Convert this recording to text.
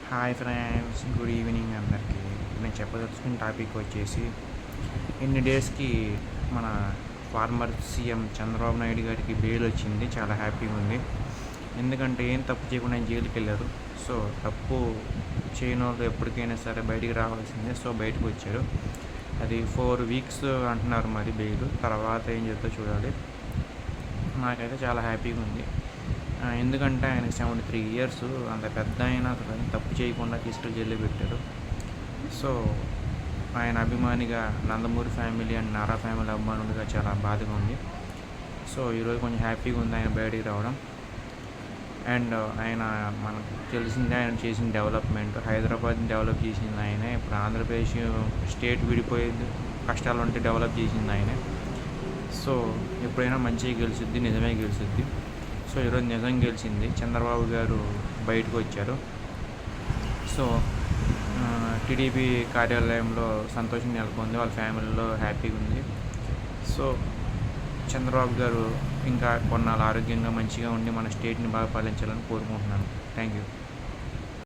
Hi friends, good evening అందరికీ. నేను చెప్పదలుచుకున్న టాపిక్ వచ్చేసి ఇన్ని డేస్కి మన ఫార్మర్ సీఎం చంద్రబాబు నాయుడు గారికి బెయిల్ వచ్చింది. చాలా హ్యాపీగా ఉంది. ఎందుకంటే ఏం తప్పు చేయకుండా ఆయన జైలుకి వెళ్ళారు. సో తప్పు చేయని వాళ్ళు ఎప్పటికైనా సరే బయటికి రావాల్సిందే. సో బయటకు వచ్చారు. అది 4 వీక్స్ అంటున్నారు మరి బెయిల్. తర్వాత ఏం చెప్తా చూడాలి. నాకైతే చాలా హ్యాపీగా ఉంది. ఎందుకంటే ఆయనకి 73 ఇయర్స్, అంత పెద్ద ఆయన అసలు తప్పు చేయకుండా తీసుకెళ్ళి జైల్లో పెట్టారు. సో ఆయన అభిమానిగా Nandamuri family and Nara family అభిమానులుగా చాలా బాధగా ఉంది. సో ఈరోజు కొంచెం హ్యాపీగా ఉంది ఆయన బయటికి రావడం. అండ్ ఆయన మనకు తెలిసిందే, ఆయన చేసిన డెవలప్మెంట్, హైదరాబాద్ని డెవలప్ చేసింది ఆయనే. ఇప్పుడు ఆంధ్రప్రదేశ్ స్టేట్ విడిపోయేది కష్టాలు ఉంటే డెవలప్ చేసింది ఆయనే. సో ఎప్పుడైనా మంచిగా గెలుచుద్ది, నిజమే గెలుచుద్ది. సో ఈరోజు నిజం గెలిచింది. చంద్రబాబు గారు బయటకు వచ్చారు. సో టీడీపీ కార్యాలయంలో సంతోషం నెలకొంది, వాళ్ళ ఫ్యామిలీలో హ్యాపీగా ఉంది. సో చంద్రబాబు గారు ఇంకా కొన్నాళ్ళు ఆరోగ్యంగా మంచిగా ఉండి మన స్టేట్ని బాగా పాలించాలని కోరుకుంటున్నాను. Thank you.